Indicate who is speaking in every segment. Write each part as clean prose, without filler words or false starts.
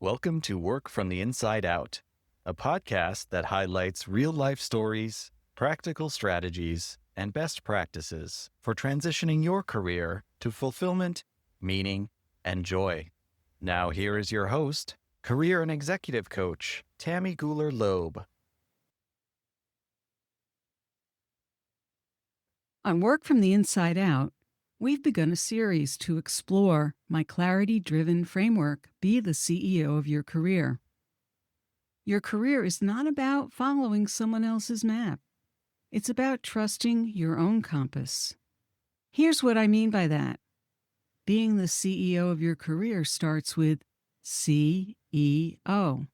Speaker 1: Welcome to Work from the Inside Out, a podcast that highlights real-life stories, practical strategies, and best practices for transitioning your career to fulfillment, meaning, and joy. Now here is your host, career and executive coach, Tammy Gooler Loeb.
Speaker 2: On Work from the Inside Out, we've begun a series to explore my clarity-driven framework, Be the CEO of Your Career. Your career is not about following someone else's map. It's about trusting your own compass. Here's what I mean by that. Being the CEO of your career starts with C.E.O.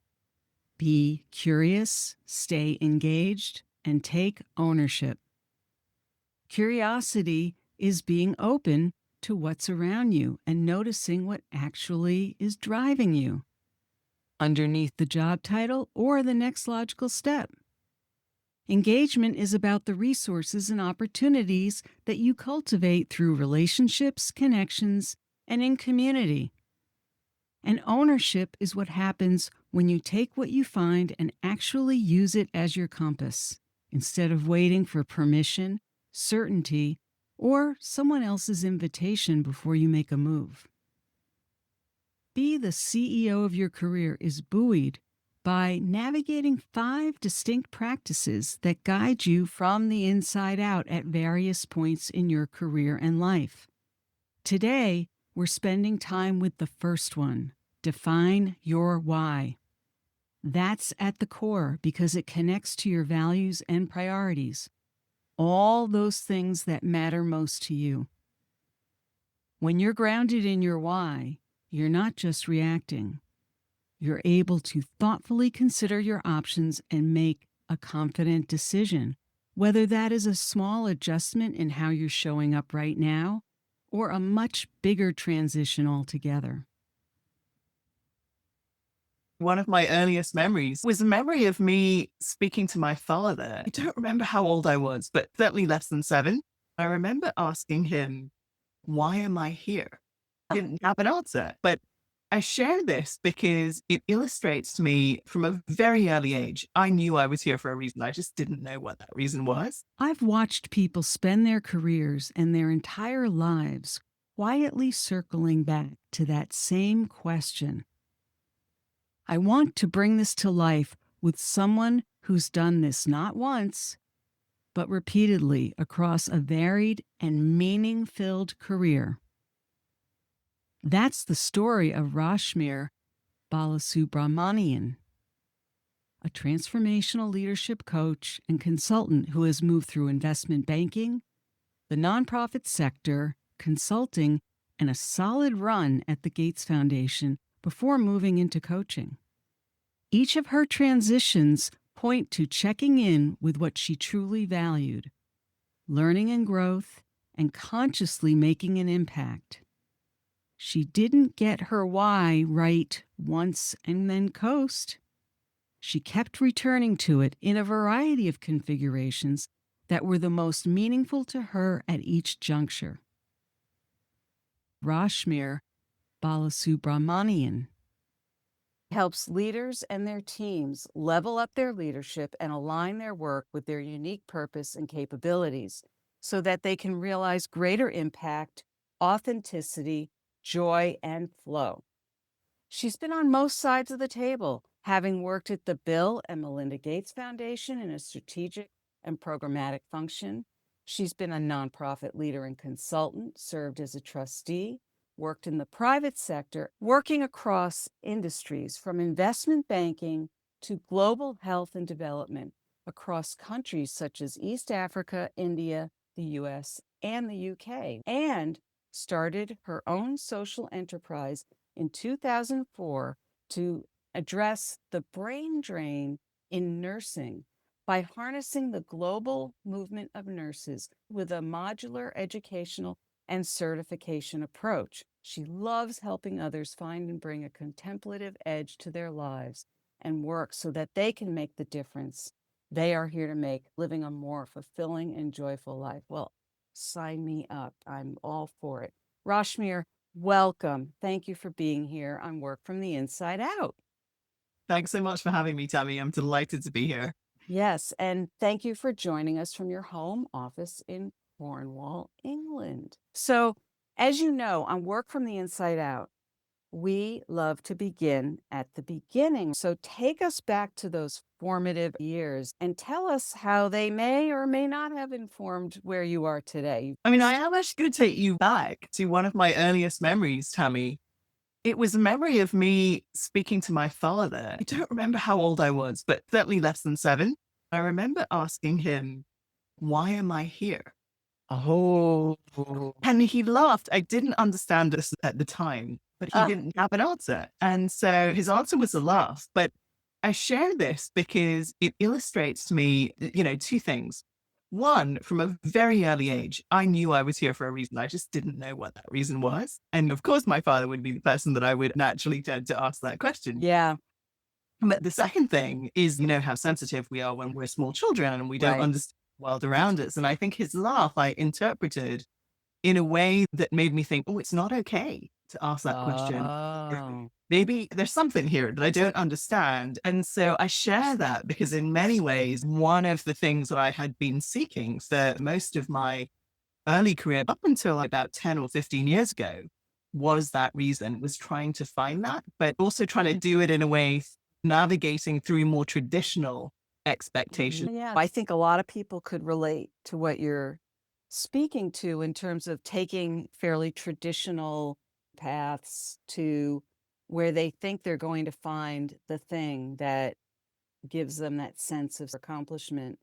Speaker 2: Be curious, stay engaged, and take ownership. Curiosity is being open to what's around you and noticing what actually is driving you underneath the job title or the next logical step. Engagement is about the resources and opportunities that you cultivate through relationships, connections, and in community. And ownership is what happens when you take what you find and actually use it as your compass, instead of waiting for permission, certainty, or someone else's invitation before you make a move. Be the CEO of your career is buoyed by navigating 5 distinct practices that guide you from the inside out at various points in your career and life. Today, we're spending time with the first one, define your why. That's at the core because it connects to your values and priorities. All those things that matter most to you. When you're grounded in your why, you're not just reacting. You're able to thoughtfully consider your options and make a confident decision, whether that is a small adjustment in how you're showing up right now or a much bigger transition altogether.
Speaker 3: One of my earliest memories was a memory of me speaking to my father. I don't remember how old I was, but certainly less than 7. I remember asking him, why am I here? I didn't have an answer, but I share this because it illustrates to me from a very early age. I knew I was here for a reason. I just didn't know what that reason was.
Speaker 2: I've watched people spend their careers and their entire lives quietly circling back to that same question. I want to bring this to life with someone who's done this not once, but repeatedly across a varied and meaning-filled career. That's the story of Rashmir Balasubramaniam, a transformational leadership coach and consultant who has moved through investment banking, the nonprofit sector, consulting, and a solid run at the Gates Foundation before moving into coaching. Each of her transitions point to checking in with what she truly valued, learning and growth, and consciously making an impact. She didn't get her why right once and then coast. She kept returning to it in a variety of configurations that were the most meaningful to her at each juncture. Rashmir Balasubramaniam helps leaders and their teams level up their leadership and align their work with their unique purpose and capabilities so that they can realize greater impact, authenticity, joy, and flow. She's been on most sides of the table, having worked at the Bill and Melinda Gates Foundation in a strategic and programmatic function. She's been a nonprofit leader and consultant, served as a trustee, worked in the private sector, working across industries from investment banking to global health and development across countries such as East Africa, India, the US, and the UK, and started her own social enterprise in 2004 to address the brain drain in nursing by harnessing the global movement of nurses with a modular educational and certification approach. She loves helping others find and bring a contemplative edge to their lives and work so that they can make the difference they are here to make, living a more fulfilling and joyful life. Well, sign me up. I'm all for it. Rashmir Welcome. Thank you for being here on Work from the Inside Out.
Speaker 3: Thanks so much for having me, Tammy. I'm delighted to be here.
Speaker 2: Yes, and thank you for joining us from your home office in Cornwall, England. So, as you know, on Work from the Inside Out, we love to begin at the beginning. So, take us back to those formative years and tell us how they may or may not have informed where you are today.
Speaker 3: I mean, I am actually going to take you back to one of my earliest memories, Tammy. It was a memory of me speaking to my father. I don't remember how old I was, but certainly less than 7. I remember asking him, why am I here?
Speaker 2: Oh,
Speaker 3: And he laughed. I didn't understand this at the time, but he didn't have an answer. And so his answer was a laugh. But I share this because it illustrates to me, 2 things. One, from a very early age, I knew I was here for a reason. I just didn't know what that reason was. And of course, my father would be the person that I would naturally tend to ask that question.
Speaker 2: yeah,
Speaker 3: But the second thing is, how sensitive we are when we're small children and we don't
Speaker 2: Right.
Speaker 3: understand the world around us. And I think his laugh I interpreted in a way that made me think, oh, it's not okay to ask that question.
Speaker 2: Oh,
Speaker 3: Maybe there's something here that I don't understand. And so I share that because in many ways, one of the things that I had been seeking for most of my early career, up until about 10 or 15 years ago, was that reason, was trying to find that, but also trying to do it in a way navigating through more traditional expectations.
Speaker 2: yeah. I think a lot of people could relate to what you're speaking to in terms of taking fairly traditional paths to where they think they're going to find the thing that gives them that sense of accomplishment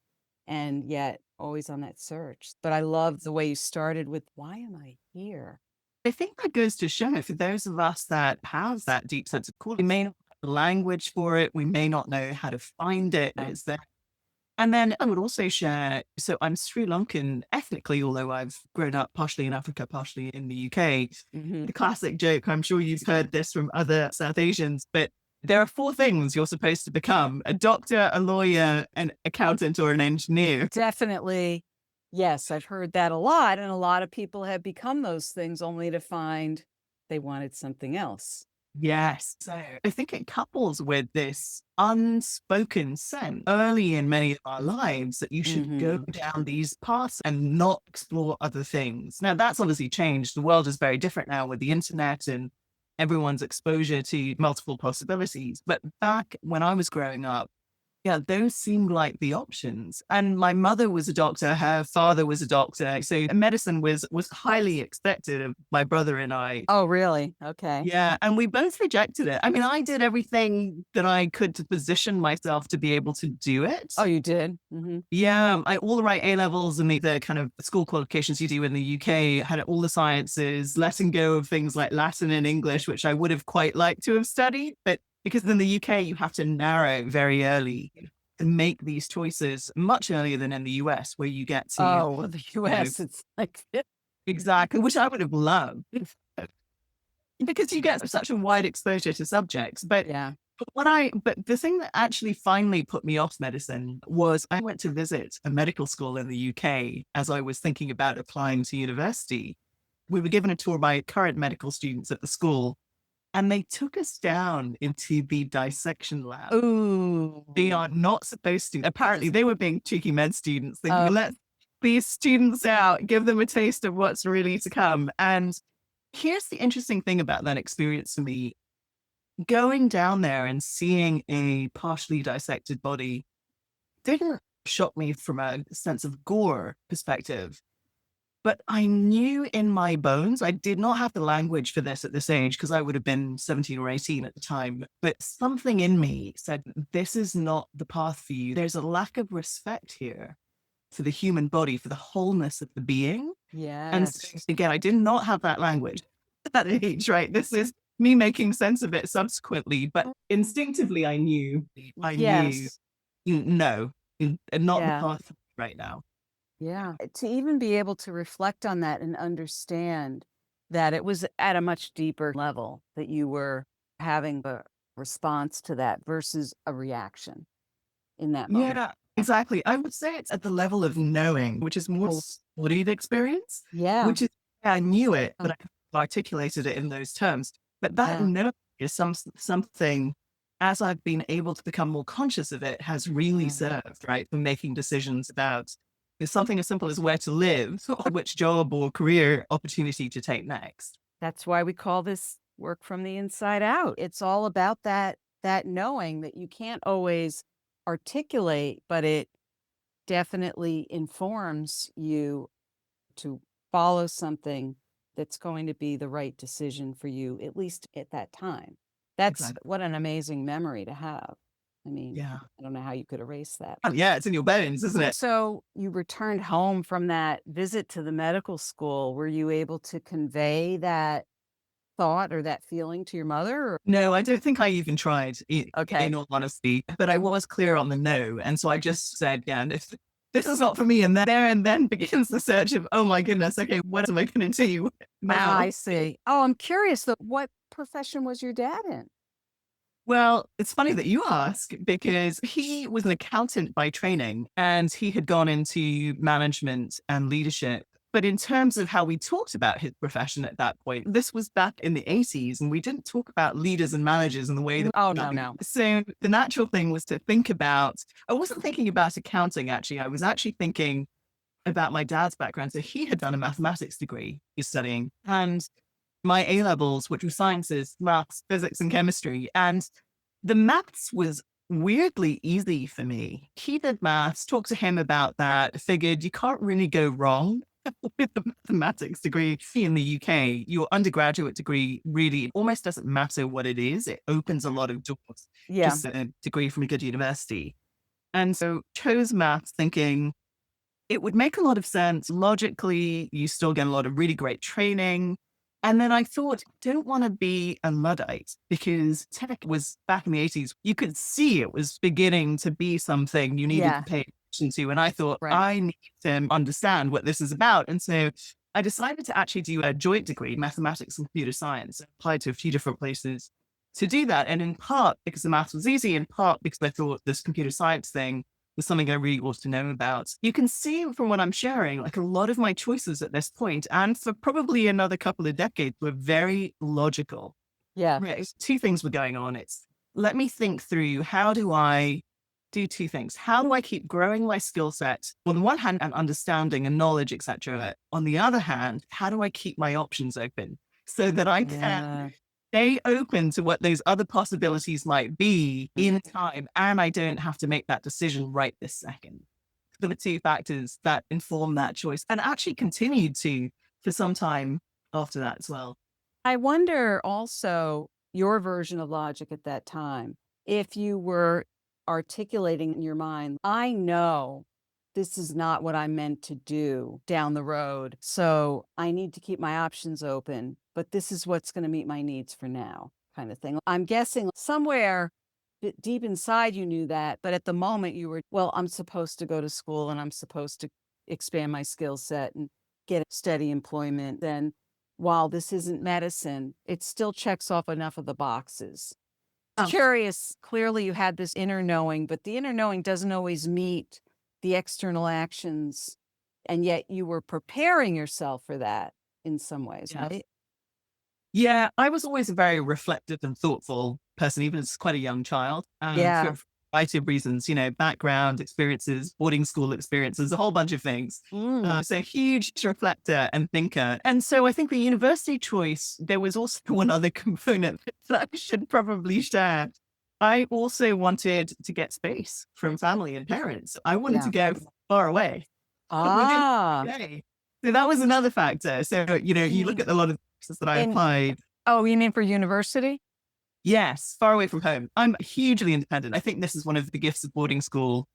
Speaker 2: and yet always on that search. But I love the way you started with, why am I here?
Speaker 3: I think that goes to show for those of us that have that deep sense of calling, we may not have the language for it, we may not know how to find it. It's there. And then I would also share, so I'm Sri Lankan ethnically, although I've grown up partially in Africa, partially in the UK.
Speaker 2: Mhm.
Speaker 3: The classic joke, I'm sure you've heard this from other South Asians, but there are 4 things you're supposed to become: a doctor, a lawyer, an accountant, or an engineer.
Speaker 2: Definitely. Yes, I've heard that a lot. And a lot of people have become those things only to find they wanted something else.
Speaker 3: Yes. So I think it couples with this unspoken sense early in many of our lives that you should go down these paths and not explore other things. Now, that's obviously changed. The world is very different now with the internet and everyone's exposure to multiple possibilities. But back when I was growing up, yeah, those seemed like the options. And my mother was a doctor, her father was a doctor. So medicine was highly expected of my brother and I.
Speaker 2: Oh, really? Okay.
Speaker 3: Yeah, and we both rejected it. I mean, I did everything that I could to position myself to be able to do it.
Speaker 2: Oh, you did?
Speaker 3: Yeah, I all the right A levels and the kind of school qualifications you do in the UK, had all the sciences, letting go of things like Latin and English, which I would have quite liked to have studied. But because in the UK, you have to narrow very early to make these choices much earlier than in the US, where you get to
Speaker 2: Oh, well, the US, it's like,
Speaker 3: exactly, which I would have loved. Because you get such a wide exposure to subjects. But
Speaker 2: yeah.
Speaker 3: but the thing that actually finally put me off medicine was I went to visit a medical school in the UK as I was thinking about applying to university. We were given a tour by current medical students at the school, and they took us down into the dissection lab.
Speaker 2: Ooh.
Speaker 3: They are not supposed to. Apparently, they were being cheeky med students. They let these students out, give them a taste of what's really to come. And here's the interesting thing about that experience for me. Going down there and seeing a partially dissected body didn't shock me from a sense of gore perspective. But I knew in my bones, I did not have the language for this at this age because I would have been 17 or 18 at the time. But something in me said, this is not the path for you. There's a lack of respect here for the human body, for the wholeness of the being. And so,
Speaker 2: Yes.
Speaker 3: again, I did not have that language at that age, right? This is me making sense of it subsequently. But instinctively, I knew,
Speaker 2: Yes.
Speaker 3: no, not
Speaker 2: Yeah.
Speaker 3: the path right now.
Speaker 2: Yeah. To even be able to reflect on that and understand that it was at a much deeper level that you were having a response to that versus a reaction in that moment.
Speaker 3: Yeah, exactly. I would say it's at the level of knowing, which is more studied experience,
Speaker 2: Yeah.
Speaker 3: which is, I knew it, but I articulated it in those terms. But that no is something, as I've been able to become more conscious of it, has really served, right, for making decisions about something as simple as where to live, or which job or career opportunity to take next.
Speaker 2: That's why we call this work from the inside out. It's all about that knowing that you can't always articulate, but it definitely informs you to follow something that's going to be the right decision for you, at least at that time. That's
Speaker 3: Exactly.
Speaker 2: what an amazing memory to have. I mean,
Speaker 3: Yeah.
Speaker 2: I don't know how you could erase that.
Speaker 3: Yeah, it's in your bones, isn't it?
Speaker 2: So you returned home from that visit to the medical school. Were you able to convey that thought or that feeling to your mother? Or?
Speaker 3: No, I don't think I even tried,
Speaker 2: Okay.
Speaker 3: in all honesty, but I was clear on the no. And so I just said, yeah, if this is not for me. And there and then begins the search of, oh my goodness, okay, what am I going to do now?
Speaker 2: I see. Oh, I'm curious though. What profession was your dad in?
Speaker 3: Well, it's funny that you ask because he was an accountant by training and he had gone into management and leadership. But in terms of how we talked about his profession at that point, this was back in the 80s and we didn't talk about leaders and managers in the way that.
Speaker 2: Oh, no.
Speaker 3: So the natural thing was to think about, I wasn't thinking about accounting actually. I was actually thinking about my dad's background. So he had done a mathematics degree he's studying, and my A levels, which were sciences, maths, physics, and chemistry. And the maths was weirdly easy for me. He did maths, talked to him about that, figured you can't really go wrong with the mathematics degree in the UK. Your undergraduate degree really almost doesn't matter what it is. It opens a lot of doors.
Speaker 2: Yeah.
Speaker 3: Just a degree from a good university. And so chose maths thinking it would make a lot of sense. Logically, you still get a lot of really great training. And then I thought, don't want to be a Luddite because tech was back in the 80s. You could see it was beginning to be something you needed to pay attention to. And I thought, I need to understand what this is about. And so I decided to actually do a joint degree, mathematics and computer science. I applied to a few different places to do that. And in part because the maths was easy, in part because I thought this computer science thing was something I really ought to know about. You can see from what I'm sharing, like a lot of my choices at this point, and for probably another couple of decades, were very logical.
Speaker 2: Yeah.
Speaker 3: Right. Two things were going on. It's let me think through how do I do two things? How do I keep growing my skill set on the one hand and understanding and knowledge, etc. On the other hand, how do I keep my options open so that I can stay open to what those other possibilities might be in time, and I don't have to make that decision right this second. So the two factors that inform that choice and actually continued to for some time after that as well.
Speaker 2: I wonder also your version of logic at that time. If you were articulating in your mind, I know this is not what I meant to do down the road, so I need to keep my options open, but this is what's going to meet my needs for now, kind of thing. I'm guessing somewhere deep inside you knew that, but at the moment you were, well, I'm supposed to go to school and I'm supposed to expand my skill set and get steady employment. Then while this isn't medicine, it still checks off enough of the boxes. Curious, clearly you had this inner knowing, but the inner knowing doesn't always meet the external actions. And yet you were preparing yourself for that in some ways, right?
Speaker 3: Yeah, I was always a very reflective and thoughtful person, even as quite a young child. For a variety of reasons, background, experiences, boarding school experiences, a whole bunch of things. So huge reflector and thinker. And so I think the university choice, there was also one other component that I should probably share. I also wanted to get space from family and parents. I wanted to go far away. So that was another factor. So, you look at a lot of places that I applied.
Speaker 2: Oh, you mean for university?
Speaker 3: Yes, far away from home. I'm hugely independent. I think this is one of the gifts of boarding school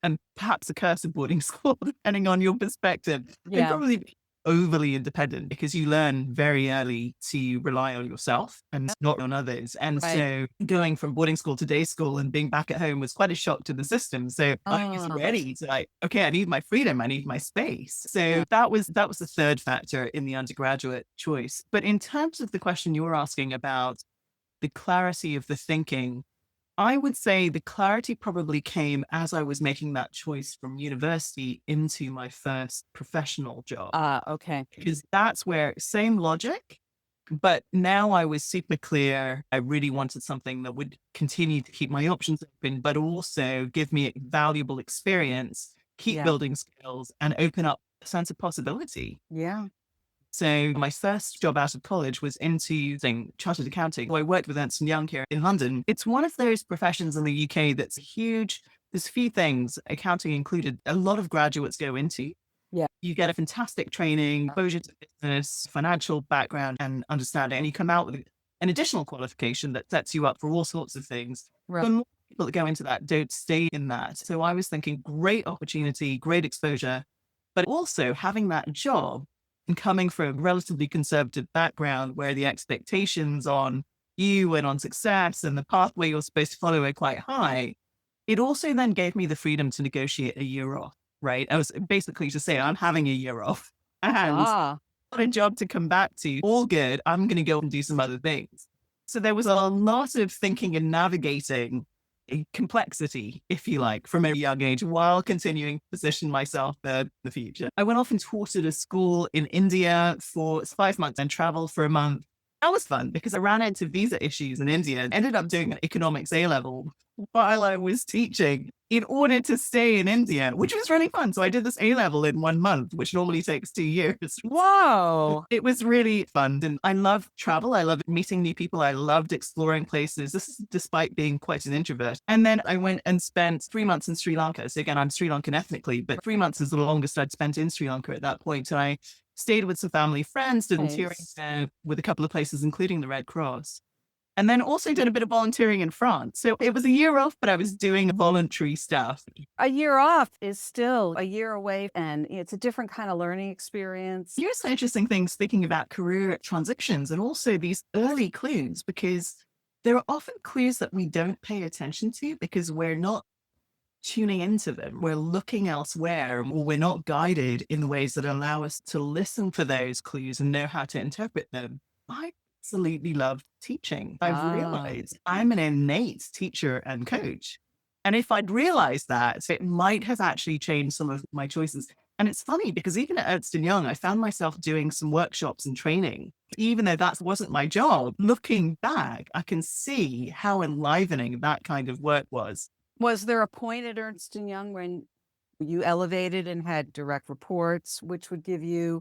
Speaker 3: and perhaps a curse of boarding school, depending on your perspective. And probably overly independent because you learn very early to rely on yourself and not on others. And so going from boarding school to day school and being back at home was quite a shock to the system. So I was ready to okay, I need my freedom. I need my space. So that was the third factor in the undergraduate choice. But in terms of the question you were asking about the clarity of the thinking, I would say the clarity probably came as I was making that choice from university into my first professional job.
Speaker 2: Okay.
Speaker 3: Because that's where same logic, But now I was super clear. I really wanted something that would continue to keep my options open, but also give me valuable experience, keep building skills, and open up a sense of possibility.
Speaker 2: Yeah.
Speaker 3: So my first job out of college was into using chartered accounting. I worked with Ernst & Young here in London. It's one of those professions in the UK that's huge. There's a few things, accounting included, a lot of graduates go into.
Speaker 2: Yeah.
Speaker 3: You get a fantastic training, exposure to business, financial background and understanding, and you come out with an additional qualification that sets you up for all sorts of things.
Speaker 2: Right.
Speaker 3: But more people that go into that don't stay in that. So I was thinking great opportunity, great exposure, but also having that job and coming from a relatively conservative background where the expectations on you and on success and the pathway you're supposed to follow are quite high. It also then gave me the freedom to negotiate a year off, right? I was basically to say, I'm having a year off and got a job to come back to. All good. I'm going to go and do some other things. So there was a lot of thinking and navigating a complexity, if you like, from a young age while continuing to position myself for the future. I went off and taught at a school in India for 5 months and traveled for a month. That was fun because I ran into visa issues in India and ended up doing an economics A-level while I was teaching in order to stay in India, which was really fun. So I did this A-level in 1 month, which normally takes 2 years.
Speaker 2: Whoa.
Speaker 3: It was really fun. And I love travel. I love meeting new people. I loved exploring places. This is despite being quite an introvert. And then I went and spent 3 months in Sri Lanka. So again, I'm Sri Lankan ethnically, but 3 months is the longest I'd spent in Sri Lanka at that point. And I stayed with some family friends, did volunteering with a couple of places, including the Red Cross. And then also did a bit of volunteering in France. So it was a year off, but I was doing voluntary stuff.
Speaker 4: A year off is still a year away, and it's a different kind of learning experience.
Speaker 3: Here's some interesting things thinking about career transitions and also these early clues, because there are often clues that we don't pay attention to because we're not tuning into them. We're looking elsewhere, or we're not guided in the ways that allow us to listen for those clues and know how to interpret them. I absolutely love teaching. I've realized I'm an innate teacher and coach. And if I'd realized that, it might have actually changed some of my choices. And it's funny because even at Ernst & Young, I found myself doing some workshops and training, even though that wasn't my job. Looking back, I can see how enlivening that kind of work was.
Speaker 4: Was there a point at Ernst & Young when you elevated and had direct reports, which would give you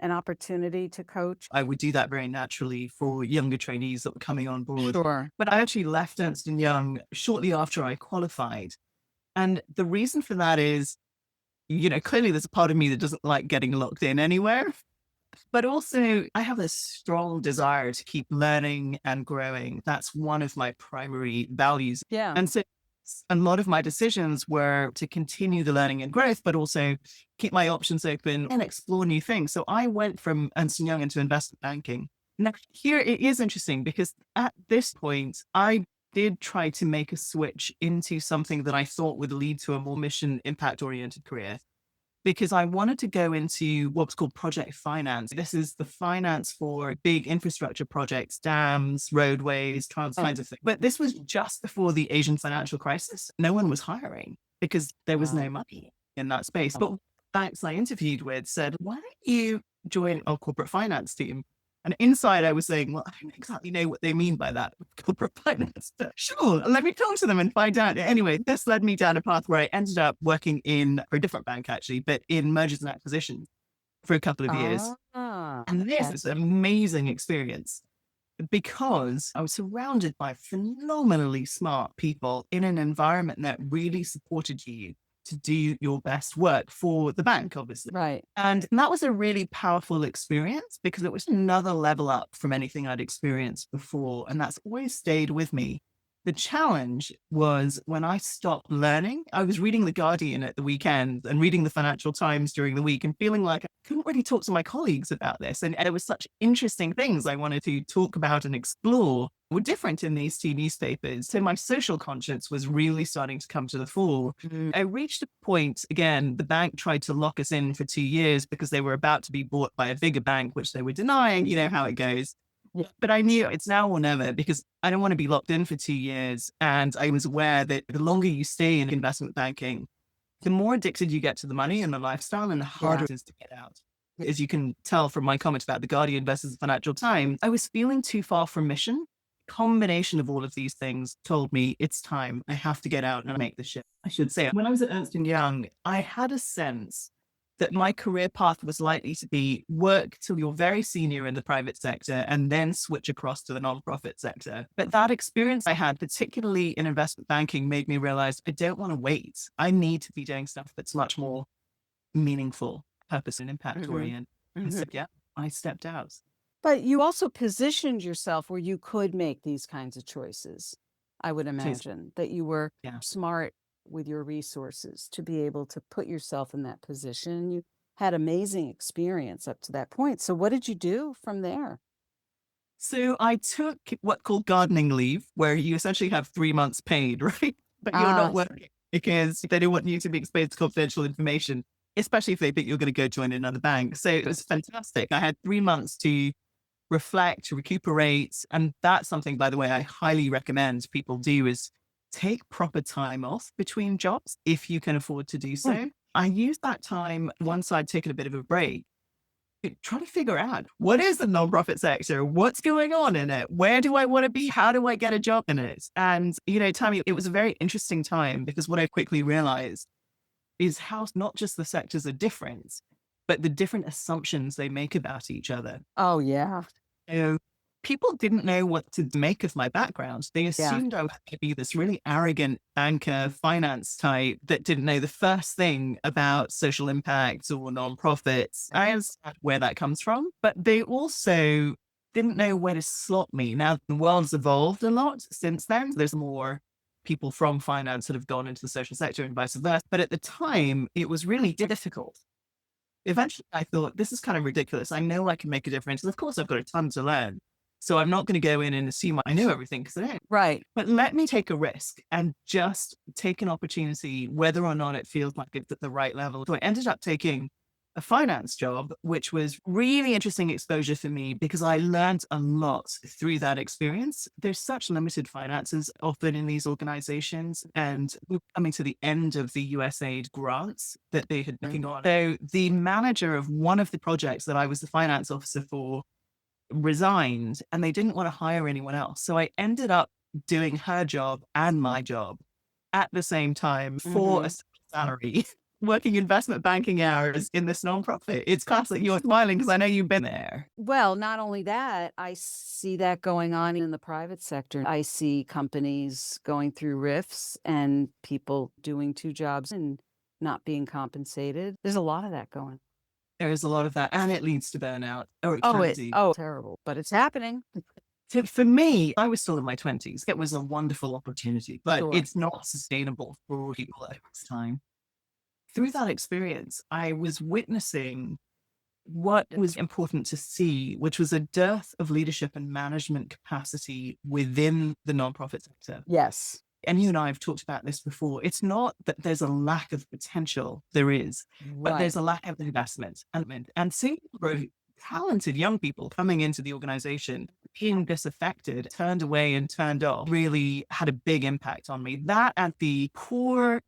Speaker 4: an opportunity to coach?
Speaker 3: I would do that very naturally for younger trainees that were coming on board.
Speaker 4: Sure.
Speaker 3: But I actually left Ernst & Young shortly after I qualified. And the reason for that is, clearly there's a part of me that doesn't like getting locked in anywhere. But also I have a strong desire to keep learning and growing. That's one of my primary values.
Speaker 4: Yeah.
Speaker 3: And so a lot of my decisions were to continue the learning and growth, but also keep my options open and explore new things. So I went from Ernst & Young into investment banking. Now, here it is interesting because at this point, I did try to make a switch into something that I thought would lead to a more mission impact oriented career, because I wanted to go into what's called project finance. This is the finance for big infrastructure projects, dams, roadways, kinds of things. But this was just before the Asian financial crisis. No one was hiring because there was no money in that space. But banks I interviewed with said, why don't you join our corporate finance team? And inside I was saying, well, I don't exactly know what they mean by that, corporate finance. But sure, let me talk to them and find out. Anyway, this led me down a path where I ended up working for a different bank actually, but in mergers and acquisitions for a couple of years. And this is an amazing experience because I was surrounded by phenomenally smart people in an environment that really supported you to do your best work for the bank, obviously.
Speaker 4: Right.
Speaker 3: And that was a really powerful experience because it was another level up from anything I'd experienced before. And that's always stayed with me. The challenge was when I stopped learning. I was reading The Guardian at the weekend and reading the Financial Times during the week and feeling like I couldn't really talk to my colleagues about this. And there were such interesting things I wanted to talk about and explore were different in these two newspapers. So my social conscience was really starting to come to the fore. I reached a point, again, the bank tried to lock us in for 2 years because they were about to be bought by a bigger bank, which they were denying. You know how it goes. Yeah. But I knew it's now or never because I don't want to be locked in for 2 years. And I was aware that the longer you stay in investment banking, the more addicted you get to the money and the lifestyle and the harder it is to get out. as you can tell from my comment about The Guardian versus the Financial Times, I was feeling too far from mission. Combination of all of these things told me it's time. I have to get out and make the shift. I should say, when I was at Ernst & Young, I had a sense that my career path was likely to be work till you're very senior in the private sector and then switch across to the nonprofit sector. But that experience I had, particularly in investment banking, made me realize I don't want to wait. I need to be doing stuff that's much more meaningful, purpose and impact oriented. And so, yeah, I stepped out.
Speaker 4: But you also positioned yourself where you could make these kinds of choices. I would imagine that you were smart with your resources to be able to put yourself in that position. You had amazing experience up to that point. So what did you do from there?
Speaker 3: So I took what's called gardening leave, where you essentially have 3 months paid, right? But you're not working because they don't want you to be exposed to confidential information, especially if they think you're going to go join another bank. So it was fantastic. I had 3 months to reflect, to recuperate. And that's something, by the way, I highly recommend people do is take proper time off between jobs if you can afford to do so. I used that time once I'd taken a bit of a break, try to figure out what is the nonprofit sector? What's going on in it? Where do I want to be? How do I get a job in it? And, Tammy, it was a very interesting time because what I quickly realized is how not just the sectors are different, but the different assumptions they make about each other.
Speaker 4: Oh, yeah.
Speaker 3: People didn't know what to make of my background. They assumed I was going to be this really arrogant banker, finance type that didn't know the first thing about social impact or nonprofits. I understand where that comes from, but they also didn't know where to slot me. Now, the world's evolved a lot since then. There's more people from finance that have gone into the social sector and vice versa. But at the time, it was really difficult. Eventually, I thought, this is kind of ridiculous. I know I can make a difference. And of course, I've got a ton to learn. So I'm not going to go in and assume I know everything because I don't.
Speaker 4: Right.
Speaker 3: But let me take a risk and just take an opportunity, whether or not it feels like it's at the right level. So I ended up taking a finance job, which was really interesting exposure for me because I learned a lot through that experience. There's such limited finances often in these organizations, and we're coming to the end of the USAID grants that they had been on. So the manager of one of the projects that I was the finance officer for resigned, and they didn't want to hire anyone else. So I ended up doing her job and my job at the same time for a salary, working investment banking hours in this nonprofit. It's classic. You're smiling because I know you've been there.
Speaker 4: Well, not only that, I see that going on in the private sector. I see companies going through rifts and people doing 2 jobs and not being compensated. There's a lot of that going.
Speaker 3: There is a lot of that, and it leads to burnout.
Speaker 4: Terrible, but it's happening.
Speaker 3: So for me, I was still in my 20s. It was a wonderful opportunity, but it's not sustainable for people at this time. Through that experience, I was witnessing what was important to see, which was a dearth of leadership and management capacity within the nonprofit sector.
Speaker 4: Yes.
Speaker 3: And you and I have talked about this before. It's not that there's a lack of potential. There is, but there's a lack of investment. And seeing very talented young people coming into the organization, being disaffected, turned away and turned off, really had a big impact on me. That and the poor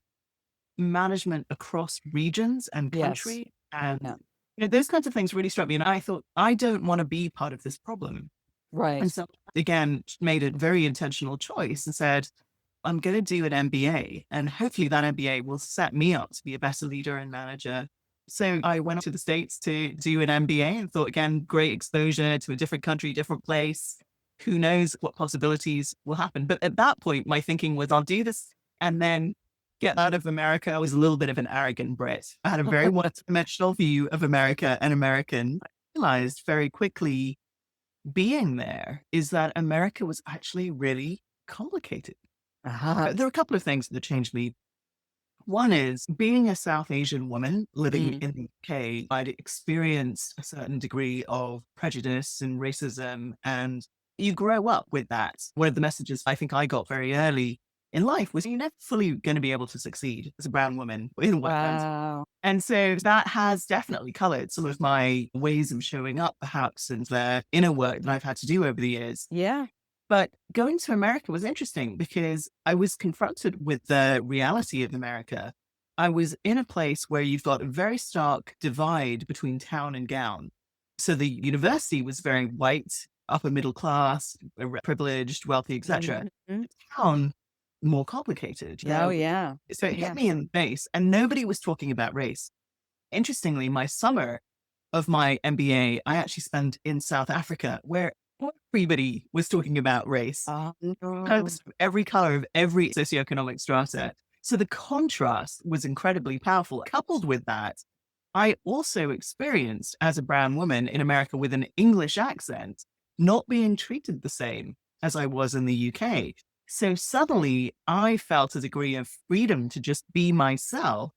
Speaker 3: management across regions and country. And those kinds of things really struck me. And I thought, I don't want to be part of this problem.
Speaker 4: Right.
Speaker 3: And so, again, made a very intentional choice and said, I'm going to do an MBA, and hopefully that MBA will set me up to be a better leader and manager. So I went to the States to do an MBA and thought, again, great exposure to a different country, different place. Who knows what possibilities will happen? But at that point, my thinking was, I'll do this and then get out of America. I was a little bit of an arrogant Brit. I had a very one-dimensional view of America and American. I realized very quickly being there is that America was actually really complicated. There are a couple of things that changed me. One is being a South Asian woman living in the UK, I'd experienced a certain degree of prejudice and racism, and you grow up with that. One of the messages I think I got very early in life was you're never fully going to be able to succeed as a brown woman in one country. And so that has definitely colored some of my ways of showing up, perhaps, and the inner work that I've had to do over the years.
Speaker 4: Yeah.
Speaker 3: But going to America was interesting because I was confronted with the reality of America. I was in a place where you've got a very stark divide between town and gown. So the university was very white, upper middle class, privileged, wealthy, etc.
Speaker 4: Mhm.
Speaker 3: The town, more complicated.
Speaker 4: Oh, yeah.
Speaker 3: So it hit
Speaker 4: Yeah.
Speaker 3: me in the face, and nobody was talking about race. Interestingly, my summer of my MBA, I actually spent in South Africa, where everybody was talking about race.
Speaker 4: No.
Speaker 3: Every color of every socioeconomic strata. So the contrast was incredibly powerful. Coupled with that, I also experienced as a brown woman in America with an English accent, not being treated the same as I was in the UK. So suddenly I felt a degree of freedom to just be myself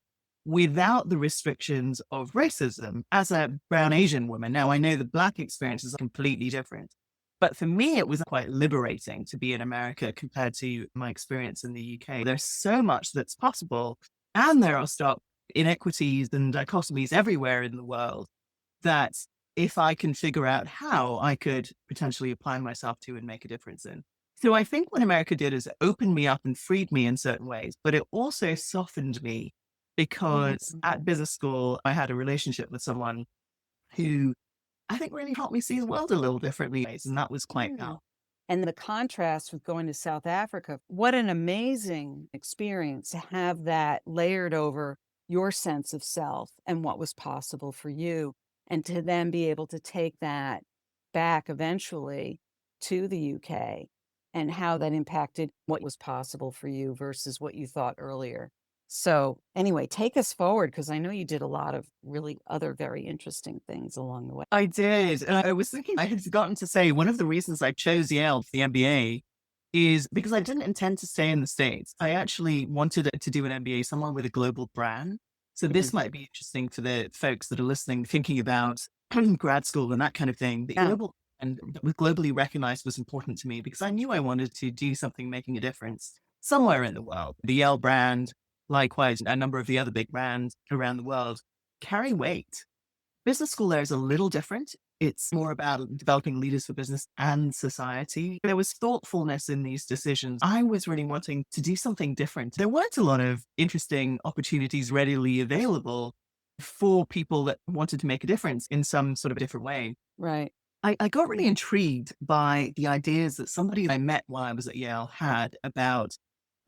Speaker 3: without the restrictions of racism as a brown Asian woman. Now, I know the Black experience is completely different, but for me, it was quite liberating to be in America compared to my experience in the UK. There's so much that's possible, and there are stark inequities and dichotomies everywhere in the world that if I can figure out how, I could potentially apply myself to and make a difference in. So I think what America did is it opened me up and freed me in certain ways, but it also softened me because at business school, I had a relationship with someone who I think really helped me see the world a little differently. And that was quite powerful.
Speaker 4: And the contrast with going to South Africa, what an amazing experience to have that layered over your sense of self and what was possible for you. And to then be able to take that back eventually to the UK and how that impacted what was possible for you versus what you thought earlier. So anyway, take us forward because I know you did a lot of really other very interesting things along the way.
Speaker 3: I did. And I was thinking, I had forgotten to say, one of the reasons I chose Yale for the MBA is because I didn't intend to stay in the States. I actually wanted to do an MBA somewhere with a global brand. So this might be interesting for the folks that are listening, thinking about grad school and that kind of thing. The global and that was globally recognized was important to me because I knew I wanted to do something making a difference somewhere in the world. The Yale brand, likewise, a number of the other big brands around the world carry weight. Business school there is a little different. It's more about developing leaders for business and society. There was thoughtfulness in these decisions. I was really wanting to do something different. There weren't a lot of interesting opportunities readily available for people that wanted to make a difference in some sort of different way.
Speaker 4: Right.
Speaker 3: I got really intrigued by the ideas that somebody I met while I was at Yale had about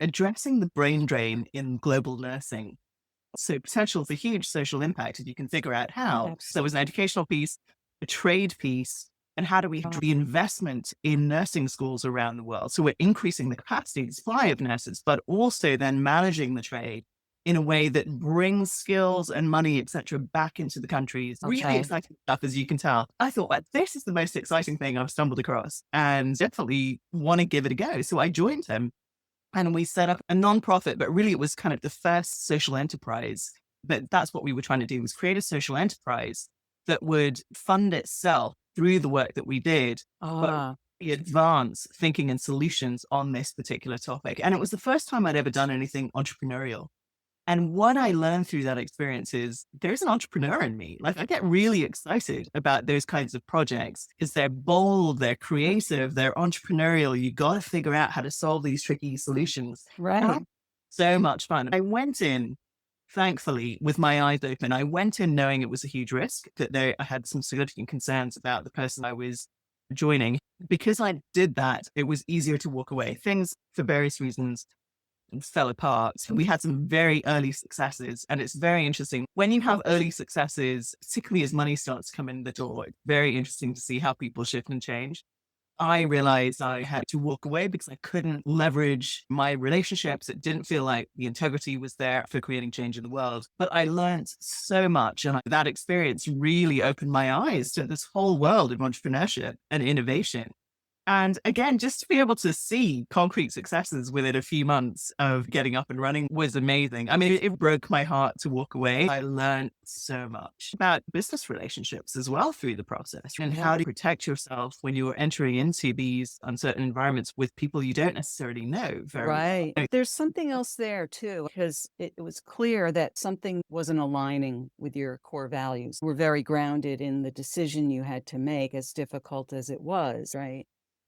Speaker 3: addressing the brain drain in global nursing. So potential for huge social impact if you can figure out how. So there was an educational piece, a trade piece, and how do we do the investment in nursing schools around the world? So we're increasing the capacity, the supply of nurses, but also then managing the trade in a way that brings skills and money, etc., back into the countries. Really exciting stuff, as you can tell. I thought, well, this is the most exciting thing I've stumbled across and definitely want to give it a go. So I joined him. And we set up a nonprofit, but really it was kind of the first social enterprise. But that's what we were trying to do, was create a social enterprise that would fund itself through the work that we did, but advance thinking and solutions on this particular topic. And it was the first time I'd ever done anything entrepreneurial. And what I learned through that experience is there's an entrepreneur in me. Like I get really excited about those kinds of projects because they're bold, they're creative, they're entrepreneurial. You got to figure out how to solve these tricky solutions.
Speaker 4: Right.
Speaker 3: So much fun. I went in, thankfully, with my eyes open. I went in knowing it was a huge risk, that I had some significant concerns about the person I was joining. Because I did that, it was easier to walk away. Things, for various reasons, fell apart. We had some very early successes, and it's very interesting when you have early successes, particularly as money starts to come in the door. It's very interesting to see how people shift and change. I realized I had to walk away because I couldn't leverage my relationships. It didn't feel like the integrity was there for creating change in the world. But I learned so much, and that experience really opened my eyes to this whole world of entrepreneurship and innovation. And again, just to be able to see concrete successes within a few months of getting up and running was amazing. I mean, it broke my heart to walk away. I learned so much about business relationships as well through the process and how to protect yourself when you are entering into these uncertain environments with people you don't necessarily know very
Speaker 4: Right.
Speaker 3: well.
Speaker 4: There's something else there too, because it was clear that something wasn't aligning with your core values. We're very grounded in the decision you had to make, as difficult as it was, right?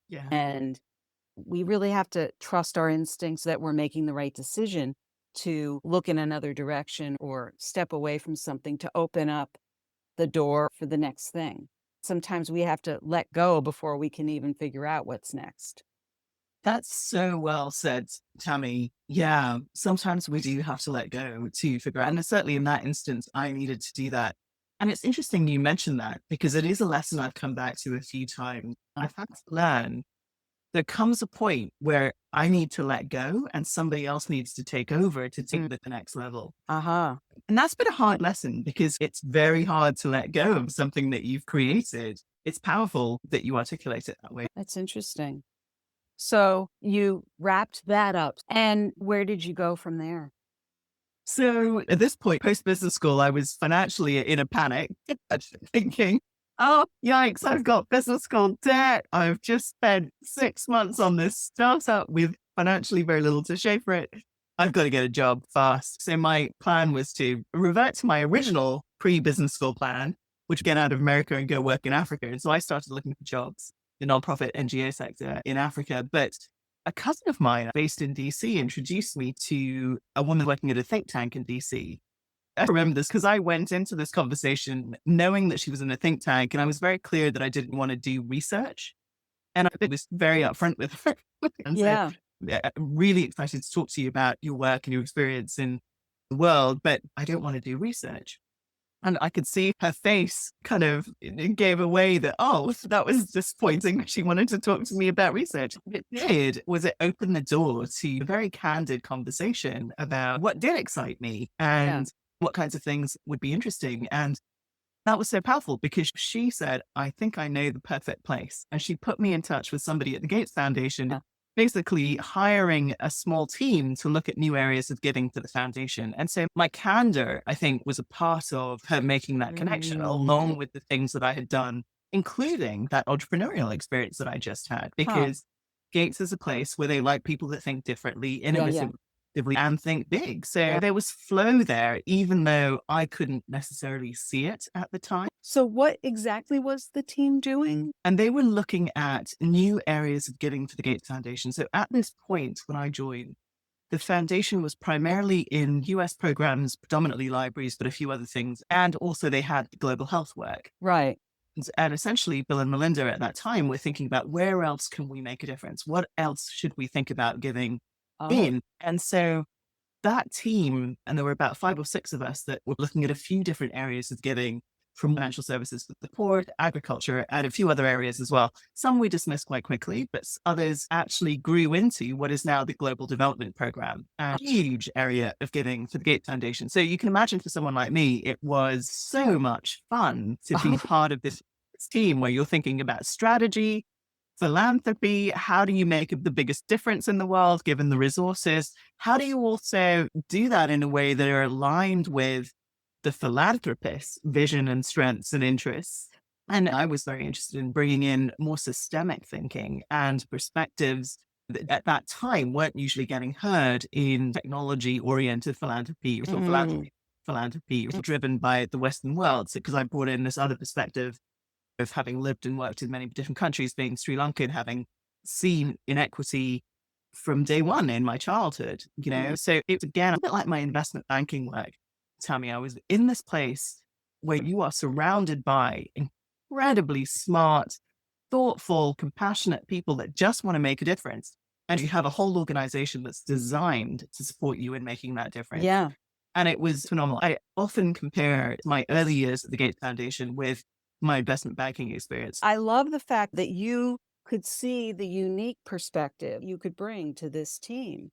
Speaker 3: Yeah.
Speaker 4: And we really have to trust our instincts that we're making the right decision. to look in another direction or step away from something to open up the door for the next thing. Sometimes we have to let go before we can even figure out what's next.
Speaker 3: That's so well said, Tammy. Yeah, sometimes we do have to let go to figure out. And certainly in that instance, I needed to do that. And it's interesting you mentioned that because it is a lesson I've come back to a few times. I've had to learn there comes a point where I need to let go and somebody else needs to take over to take it to the next level.
Speaker 4: Uh-huh.
Speaker 3: And that's been a hard lesson because it's very hard to let go of something that you've created. It's powerful that you articulate it that way.
Speaker 4: That's interesting. So you wrapped that up. And where did you go from there?
Speaker 3: So at this point, post business school, I was financially in a panic, thinking, oh, yikes, I've got business school debt. I've just spent 6 months on this startup with financially very little to show for it. I've got to get a job fast. So my plan was to revert to my original pre-business school plan, which get out of America and go work in Africa. And so I started looking for jobs in the nonprofit NGO sector in Africa. But a cousin of mine based in DC introduced me to a woman working at a think tank in DC. I remember this because I went into this conversation knowing that she was in a think tank, and I was very clear that I didn't want to do research. And I was very upfront with her. And
Speaker 4: Yeah.
Speaker 3: said, I'm really excited to talk to you about your work and your experience in the world, but I don't want to do research. And I could see her face kind of gave away that, oh, that was disappointing. She wanted to talk to me about research. What it did was it opened the door to a very candid conversation about what did excite me and what kinds of things would be interesting. And that was so powerful because she said, I think I know the perfect place. And she put me in touch with somebody at the Gates Foundation, basically hiring a small team to look at new areas of giving to the foundation. And so my candor, I think, was a part of her making that connection along with the things that I had done, including that entrepreneurial experience that I just had, because Gates is a place where they like people that think differently, innovatively, and think big. So there was flow there, even though I couldn't necessarily see it at the time.
Speaker 4: So what exactly was the team doing?
Speaker 3: And they were looking at new areas of giving to the Gates Foundation. So at this point, when I joined, the foundation was primarily in US programs, predominantly libraries, but a few other things. And also they had global health work.
Speaker 4: Right.
Speaker 3: And essentially, Bill and Melinda at that time were thinking about where else can we make a difference? What else should we think about giving in? And so that team, and there were about 5 or 6 of us that were looking at a few different areas of giving, from financial services to the poor, agriculture, and a few other areas as well. Some we dismissed quite quickly, but others actually grew into what is now the Global Development Program, a huge area of giving for the Gates Foundation. So you can imagine for someone like me, it was so much fun to be part of this team where you're thinking about strategy, philanthropy, how do you make the biggest difference in the world given the resources? How do you also do that in a way that are aligned with the philanthropist's vision and strengths and interests? And I was very interested in bringing in more systemic thinking and perspectives that at that time weren't usually getting heard in technology-oriented philanthropy or philanthropy driven by the Western world. So, because I brought in this other perspective of having lived and worked in many different countries, being Sri Lankan, having seen inequity from day one in my childhood, So it's again, a bit like my investment banking work, Tammy. I was in this place where you are surrounded by incredibly smart, thoughtful, compassionate people that just want to make a difference. And you have a whole organization that's designed to support you in making that difference.
Speaker 4: Yeah.
Speaker 3: And it was phenomenal. I often compare my early years at the Gates Foundation with my investment banking experience.
Speaker 4: I love the fact that you could see the unique perspective you could bring to this team.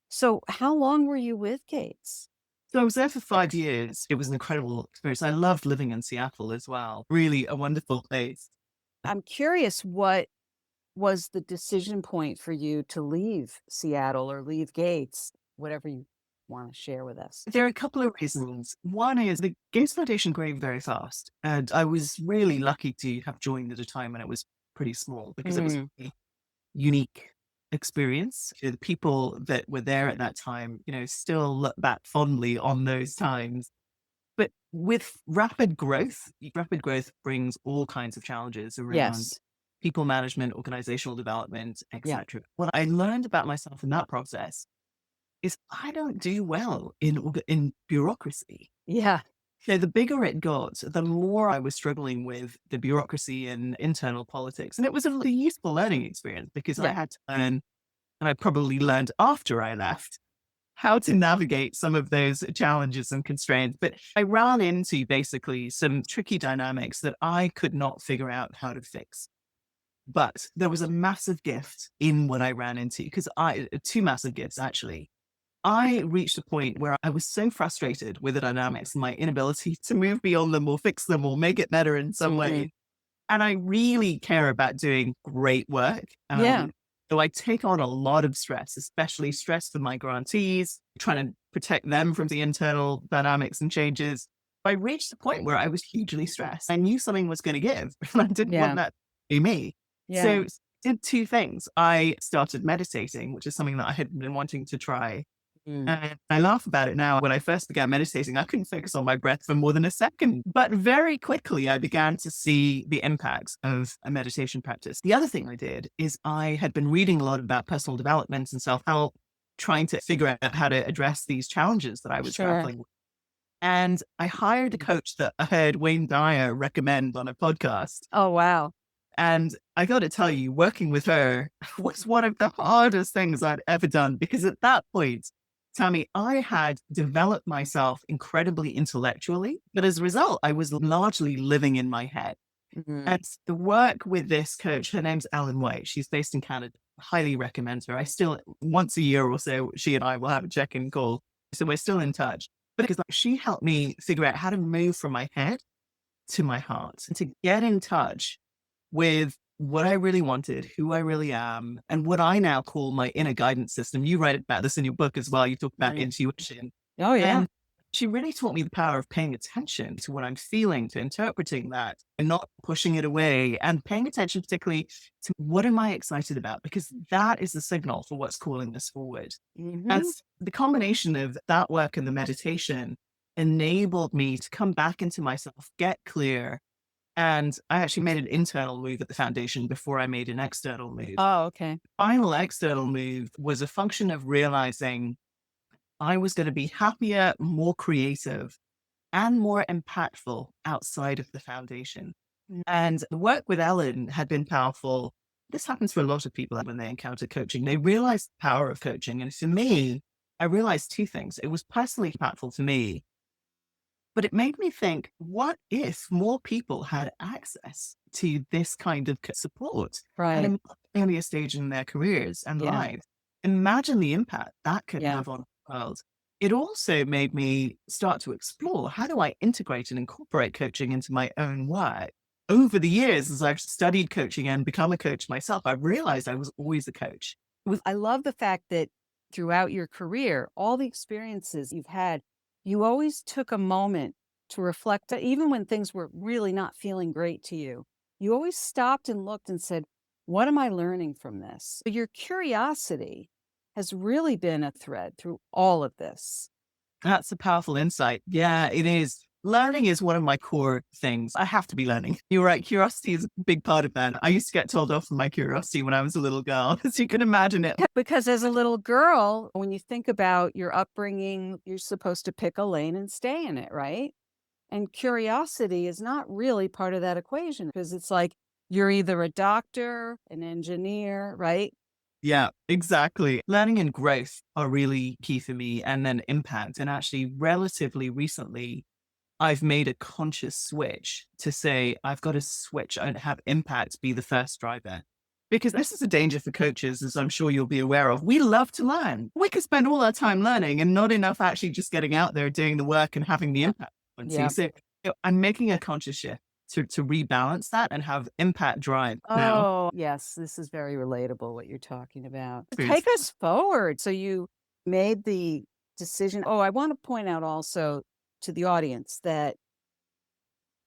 Speaker 4: So how long were you with Gates?
Speaker 3: So I was there for 5 years. It was an incredible experience. I loved living in Seattle as well. Really a wonderful place.
Speaker 4: I'm curious, what was the decision point for you to leave Seattle or leave Gates, whatever you want to share with us?
Speaker 3: There are a couple of reasons. One is the Gates Foundation grew very fast. And I was really lucky to have joined at a time when it was pretty small because it was a really unique experience. The people that were there at that time, still look back fondly on those times. But with rapid growth brings all kinds of challenges around people management, organizational development, etc. What I learned about myself in that process is I don't do well in bureaucracy.
Speaker 4: Yeah.
Speaker 3: So the bigger it got, the more I was struggling with the bureaucracy and internal politics. And it was a useful learning experience because I
Speaker 4: Yeah.
Speaker 3: had to learn, and I probably learned after I left, how to navigate some of those challenges and constraints. But I ran into basically some tricky dynamics that I could not figure out how to fix. But there was a massive gift in what I ran into because two massive gifts actually. I reached a point where I was so frustrated with the dynamics and my inability to move beyond them or fix them or make it better in some way. And I really care about doing great work.
Speaker 4: Yeah.
Speaker 3: So I take on a lot of stress, especially stress for my grantees, trying to protect them from the internal dynamics and changes. I reached a point where I was hugely stressed. I knew something was going to give, and I didn't
Speaker 4: Yeah.
Speaker 3: want that to be me.
Speaker 4: Yeah.
Speaker 3: So I did two things. I started meditating, which is something that I had been wanting to try. And I laugh about it now. When I first began meditating, I couldn't focus on my breath for more than a second. But very quickly, I began to see the impacts of a meditation practice. The other thing I did is I had been reading a lot about personal development and self-help, trying to figure out how to address these challenges that I was
Speaker 4: Sure.
Speaker 3: grappling with. And I hired a coach that I heard Wayne Dyer recommend on a podcast.
Speaker 4: Oh, wow.
Speaker 3: And I got to tell you, working with her was one of the hardest things I'd ever done because at that point, Tammy, I had developed myself incredibly intellectually, but as a result, I was largely living in my head. And the work with this coach, her name's Ellen White. She's based in Canada. Highly recommend her. I still, once a year or so, she and I will have a check-in call. So we're still in touch. But because she helped me figure out how to move from my head to my heart and to get in touch with what I really wanted, who I really am, and what I now call my inner guidance system. You write about this in your book as well. You talk about intuition.
Speaker 4: Oh, yeah.
Speaker 3: And she really taught me the power of paying attention to what I'm feeling, to interpreting that and not pushing it away, and paying attention particularly to what am I excited about, because that is the signal for what's calling us forward. And the combination of that work and the meditation enabled me to come back into myself, get clear. And I actually made an internal move at the foundation before I made an external move.
Speaker 4: Oh, okay.
Speaker 3: Final external move was a function of realizing I was going to be happier, more creative, and more impactful outside of the foundation. And the work with Ellen had been powerful. This happens for a lot of people when they encounter coaching. They realize the power of coaching. And for me, I realized two things. It was personally impactful for me, but it made me think, what if more people had access to this kind of support at
Speaker 4: Right.
Speaker 3: an earlier stage in their careers and
Speaker 4: Yeah.
Speaker 3: lives? Imagine the impact that could
Speaker 4: Yeah.
Speaker 3: have on the world. It also made me start to explore, how do I integrate and incorporate coaching into my own work? Over the years, as I've studied coaching and become a coach myself, I've realized I was always a coach.
Speaker 4: I love the fact that throughout your career, all the experiences you've had, you always took a moment to reflect, even when things were really not feeling great to you. You always stopped and looked and said, what am I learning from this? Your curiosity has really been a thread through all of this.
Speaker 3: That's a powerful insight. Yeah, it is. Learning is one of my core things. I have to be learning. You're right. Curiosity is a big part of that. I used to get told off for my curiosity when I was a little girl, as you can imagine it.
Speaker 4: Because as a little girl, when you think about your upbringing, you're supposed to pick a lane and stay in it, right? And curiosity is not really part of that equation, because it's like you're either a doctor, an engineer, right?
Speaker 3: Yeah, exactly. Learning and growth are really key for me, and then impact. And actually, relatively recently, I've made a conscious switch to say, I've got to switch and have impact be the first driver. Because this is a danger for coaches, as I'm sure you'll be aware of. We love to learn. We could spend all our time learning and not enough actually just getting out there, doing the work and having the impact.
Speaker 4: Yeah.
Speaker 3: So I'm making a conscious shift to rebalance that and have impact drive now.
Speaker 4: Oh, yes. This is very relatable, what you're talking about. Take us forward. So you made the decision. Oh, I want to point out also to the audience that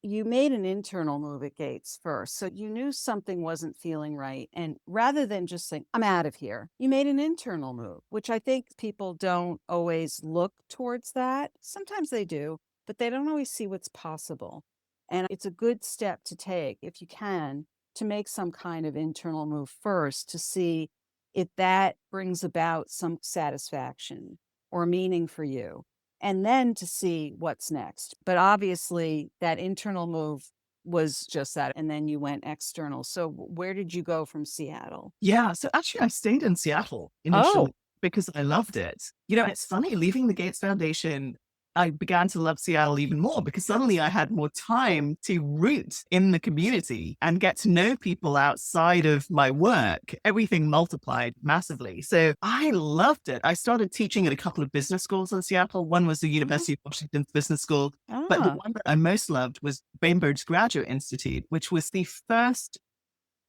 Speaker 4: you made an internal move at Gates first. So you knew something wasn't feeling right. And rather than just saying, I'm out of here, you made an internal move, which I think people don't always look towards that. Sometimes they do, but they don't always see what's possible. And it's a good step to take, if you can, to make some kind of internal move first to see if that brings about some satisfaction. or meaning for you, and then to see what's next. But obviously, that internal move was just that. And then you went external. So where did you go from Seattle?
Speaker 3: Yeah. So actually, I stayed in Seattle initially because I loved it. It's funny, leaving the Gates Foundation, I began to love Seattle even more because suddenly I had more time to root in the community and get to know people outside of my work. Everything multiplied massively. So I loved it. I started teaching at a couple of business schools in Seattle. One was the University of Washington's Business School, but the one that I most loved was Bainbridge Graduate Institute, which was the first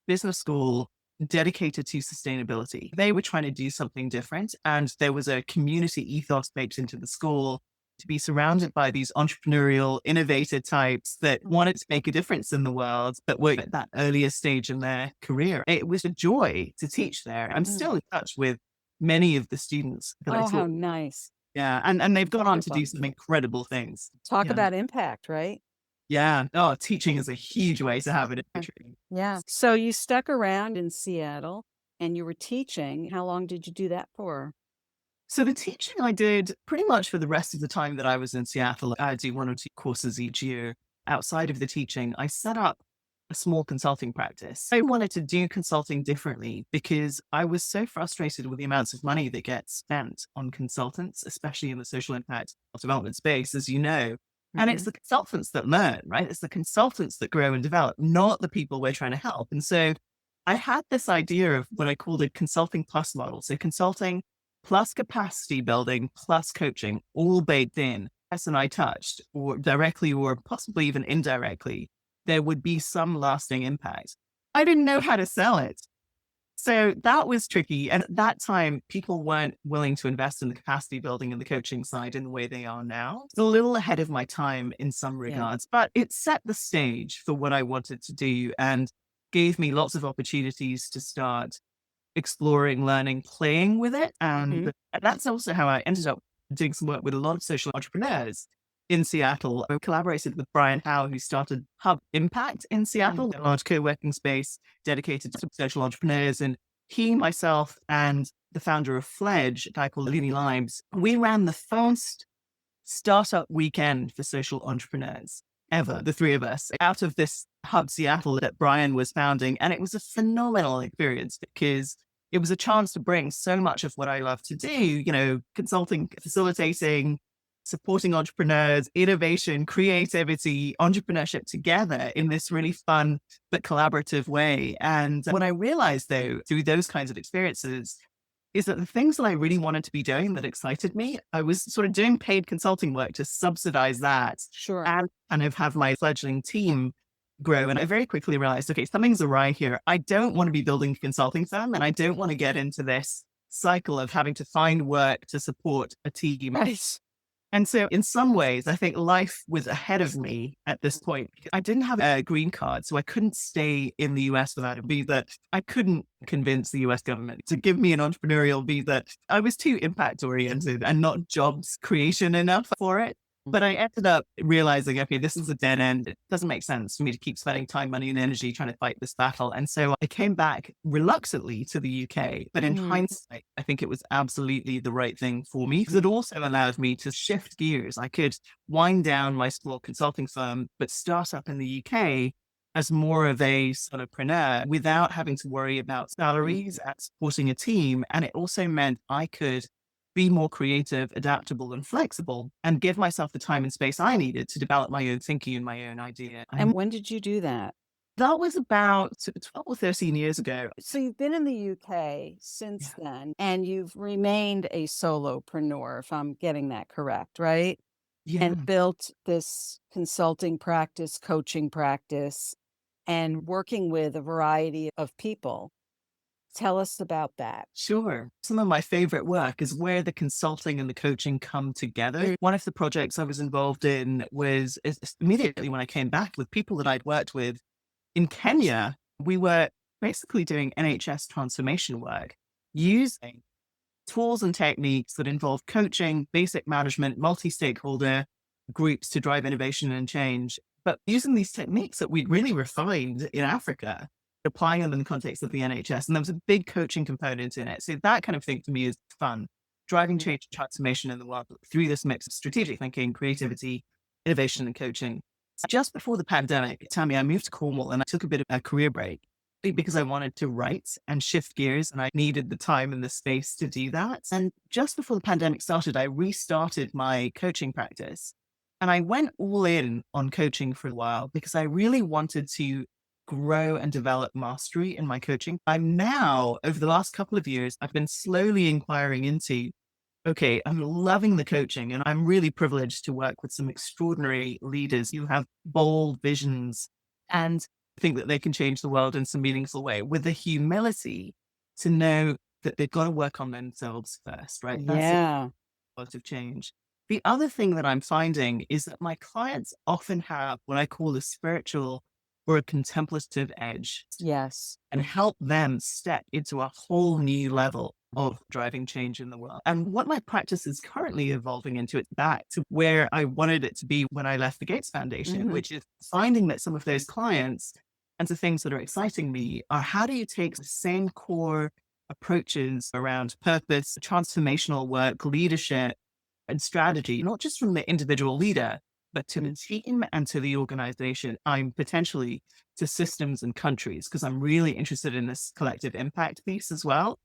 Speaker 3: business school dedicated to sustainability. They were trying to do something different, and there was a community ethos baked into the school to be surrounded by these entrepreneurial, innovative types that wanted to make a difference in the world, but were at that earlier stage in their career. It was a joy to teach there. I'm still in touch with many of the students that I taught.
Speaker 4: How nice.
Speaker 3: Yeah. And they've gone on to do some incredible things.
Speaker 4: Talk about impact, right?
Speaker 3: Yeah. Oh, teaching is a huge way to have an impact.
Speaker 4: Yeah. So you stuck around in Seattle and you were teaching. How long did you do that for?
Speaker 3: So the teaching I did pretty much for the rest of the time that I was in Seattle. I do 1 or 2 courses each year. Outside of the teaching, I set up a small consulting practice. I wanted to do consulting differently because I was so frustrated with the amounts of money that gets spent on consultants, especially in the social impact development space, as you know. And it's the consultants that learn, right? It's the consultants that grow and develop, not the people we're trying to help. And so I had this idea of what I called a consulting plus model. So consulting plus capacity building, plus coaching, all baked in. As and I touched, or directly, or possibly even indirectly, there would be some lasting impact. I didn't know how to sell it. So that was tricky. And at that time, people weren't willing to invest in the capacity building and the coaching side in the way they are now. It's a little ahead of my time in some regards, but it set the stage for what I wanted to do and gave me lots of opportunities to start exploring, learning, playing with it. And that's also how I ended up doing some work with a lot of social entrepreneurs in Seattle. I collaborated with Brian Howe, who started Hub Impact in Seattle, a large co-working space dedicated to social entrepreneurs. And he, myself, and the founder of Fledge, a guy called Tammy Gooler, we ran the first startup weekend for social entrepreneurs ever, the 3 of us, out of this Hub Seattle that Brian was founding. And it was a phenomenal experience because it was a chance to bring so much of what I love to do, consulting, facilitating, supporting entrepreneurs, innovation, creativity, entrepreneurship together in this really fun but collaborative way. And what I realized, though, through those kinds of experiences is that the things that I really wanted to be doing that excited me, I was sort of doing paid consulting work to subsidize that.
Speaker 4: Sure.
Speaker 3: And kind of have my fledgling team grow. And I very quickly realized, okay, something's awry here. I don't want to be building a consulting firm, and I don't want to get into this cycle of having to find work to support a team.
Speaker 4: Right.
Speaker 3: And so in some ways, I think life was ahead of me at this point. I didn't have a green card, so I couldn't stay in the US without a visa. I couldn't convince the US government to give me an entrepreneurial visa. I was too impact oriented and not jobs creation enough for it. But I ended up realizing, okay, this is a dead end. It doesn't make sense for me to keep spending time, money, and energy trying to fight this battle. And so I came back reluctantly to the UK. But in hindsight, I think it was absolutely the right thing for me because it also allowed me to shift gears. I could wind down my small consulting firm, but start up in the UK as more of a solopreneur without having to worry about salaries and supporting a team. And it also meant I could be more creative, adaptable, and flexible, and give myself the time and space I needed to develop my own thinking and my own idea.
Speaker 4: And when did you do that?
Speaker 3: That was about 12 or 13 years ago.
Speaker 4: So you've been in the UK since then, and you've remained a solopreneur, if I'm getting that correct, right?
Speaker 3: Yeah.
Speaker 4: And built this consulting practice, coaching practice, and working with a variety of people. Tell us about that.
Speaker 3: Sure. Some of my favorite work is where the consulting and the coaching come together. One of the projects I was involved in was immediately when I came back with people that I'd worked with in Kenya. We were basically doing NHS transformation work using tools and techniques that involve coaching, basic management, multi-stakeholder groups to drive innovation and change. But using these techniques that we'd really refined in Africa, applying them in the context of the NHS. And there was a big coaching component in it. So that kind of thing to me is fun. driving change and transformation in the world through this mix of strategic thinking, creativity, innovation, and coaching. Just before the pandemic, Tammy, I moved to Cornwall and I took a bit of a career break because I wanted to write and shift gears and I needed the time and the space to do that. And just before the pandemic started, I restarted my coaching practice and I went all in on coaching for a while because I really wanted to grow and develop mastery in my coaching. I'm now, over the last couple of years, I've been slowly inquiring into, okay, I'm loving the coaching and I'm really privileged to work with some extraordinary leaders who have bold visions and think that they can change the world in some meaningful way with the humility to know that they've got to work on themselves first, right? That's a lot of change. The other thing that I'm finding is that my clients often have what I call a spiritual or a contemplative edge.
Speaker 4: Yes.
Speaker 3: And help them step into a whole new level of driving change in the world. And what my practice is currently evolving into, it's back to where I wanted it to be when I left the Gates Foundation, which is finding that some of those clients and the things that are exciting me are how do you take the same core approaches around purpose, transformational work, leadership, and strategy, not just from the individual leader, but to the team and to the organization, I'm potentially to systems and countries, because I'm really interested in this collective impact piece as well.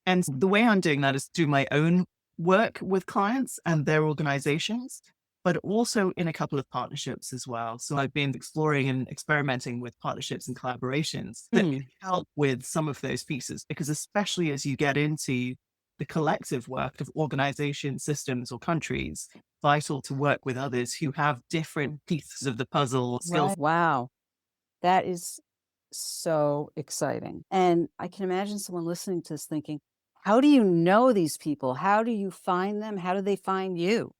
Speaker 3: And the way I'm doing that is through my own work with clients and their organizations, but also in a couple of partnerships as well. So I've been exploring and experimenting with partnerships and collaborations that can help with some of those pieces, because especially as you get into the collective work of organizations, systems, or countries, vital to work with others who have different pieces of the puzzle skills.
Speaker 4: Right. Wow. That is so exciting. And I can imagine someone listening to this thinking, how do you know these people? How do you find them? How do they find you?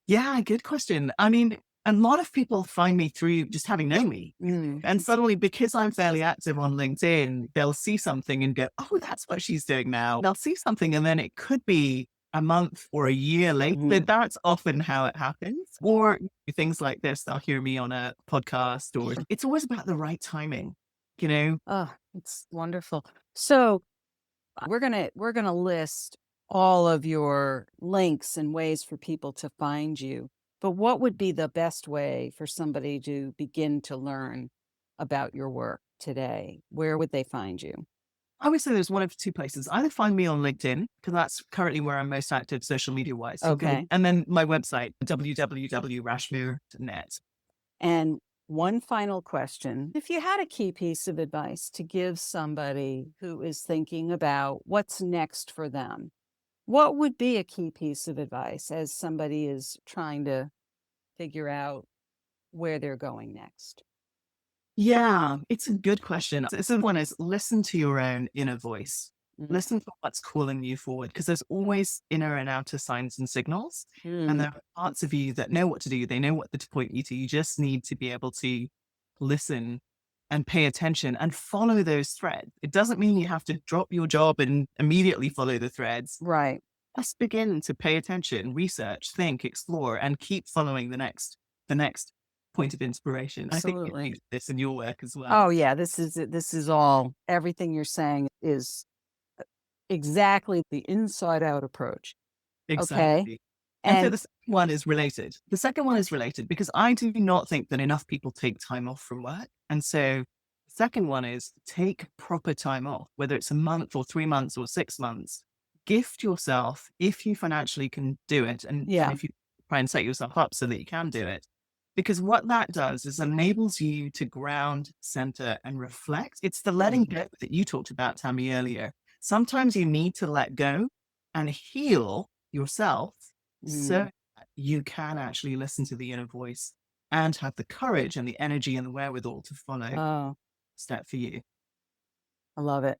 Speaker 3: Yeah, good question. I mean, a lot of people find me through just having known me. And suddenly, because I'm fairly active on LinkedIn, they'll see something and go, oh, that's what she's doing now. They'll see something and then it could be a month or a year later. But that's often how it happens. Or things like this, they'll hear me on a podcast, or it's always about the right timing, you know?
Speaker 4: Oh, it's wonderful. So we're gonna list all of your links and ways for people to find you. But what would be the best way for somebody to begin to learn about your work today? Where would they find you?
Speaker 3: I would say there's one of two places. Either find me on LinkedIn, because that's currently where I'm most active social media wise.
Speaker 4: Okay.
Speaker 3: And then my website, www.rashmir.net.
Speaker 4: And one final question. If you had a key piece of advice to give somebody who is thinking about what's next for them, what would be a key piece of advice as somebody is trying to figure out where they're going next?
Speaker 3: Yeah, it's a good question. This one is listen to your own inner voice. Listen for what's calling you forward, because there's always inner and outer signs and signals. And there are parts of you that know what to do. They know what to point you to. You just need to be able to listen and pay attention and follow those threads. It doesn't mean you have to drop your job and immediately follow the threads.
Speaker 4: Right.
Speaker 3: Let's begin to pay attention, research, think, explore, and keep following the next point of inspiration.
Speaker 4: Absolutely.
Speaker 3: I think you do this in your work as well.
Speaker 4: Oh yeah, this is all, everything you're saying is exactly the inside out approach.
Speaker 3: Exactly.
Speaker 4: Okay.
Speaker 3: And so
Speaker 4: And
Speaker 3: the second one is related. The second one is related because I do not think that enough people take time off from work. And so the second one is take proper time off, whether it's a month or 3 months or 6 months. Gift yourself if you financially can do it. And if you try and set yourself up so that you can do it. Because what that does is enables you to ground, center, and reflect. It's the letting go that you talked about, Tammy, earlier. Sometimes you need to let go and heal yourself so that you can actually listen to the inner voice and have the courage and the energy and the wherewithal to follow step for you.
Speaker 4: I love it.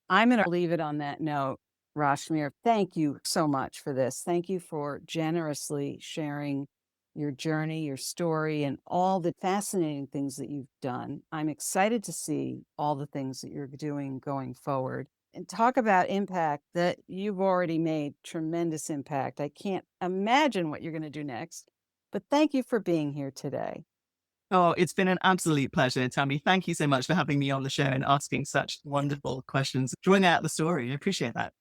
Speaker 4: I'm going to leave it on that note. Rashmir, thank you so much for this. Thank you for generously sharing your journey, your story, and all the fascinating things that you've done. I'm excited to see all the things that you're doing going forward. And talk about impact, that you've already made tremendous impact. I can't imagine what you're going to do next, but thank you for being here today.
Speaker 3: Oh, it's been an absolute pleasure, Tammy. Thank you so much for having me on the show and asking such wonderful questions, drawing out the story. I appreciate that.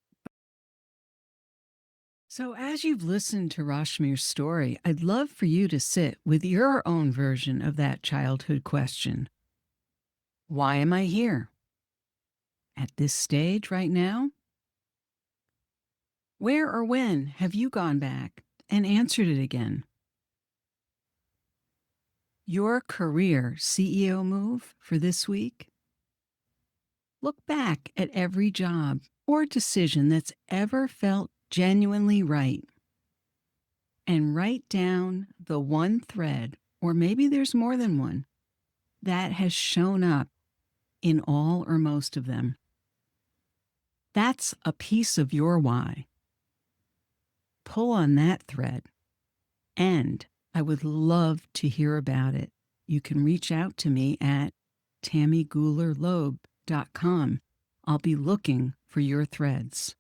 Speaker 2: So, as you've listened to Rashmir's story, I'd love for you to sit with your own version of that childhood question. Why am I here? At this stage right now? Where or when have you gone back and answered it again? Your career CEO move for this week? Look back at every job or decision that's ever felt genuinely right and write down the one thread, or maybe there's more than one, that has shown up in all or most of them. That's a piece of your why. Pull on that thread, and I would love to hear about it. You can reach out to me at tammygoolerloeb.com. I'll be looking for your threads.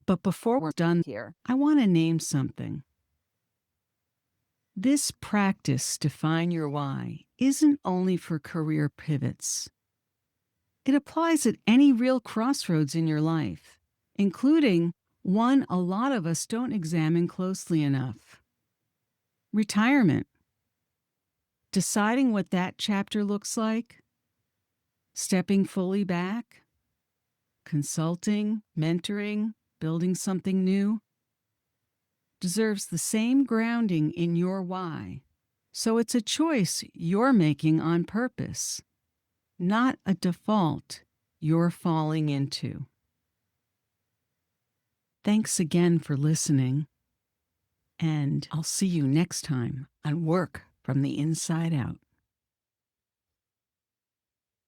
Speaker 2: But before we're done here, I want to name something. This practice, Define Your Why, isn't only for career pivots. It applies at any real crossroads in your life, including one a lot of us don't examine closely enough. Retirement. Deciding what that chapter looks like. Stepping fully back. Consulting, mentoring, building something new. Deserves the same grounding in your why. So it's a choice you're making on purpose, not a default you're falling into. Thanks again for listening, and I'll see you next time on Work from the Inside Out.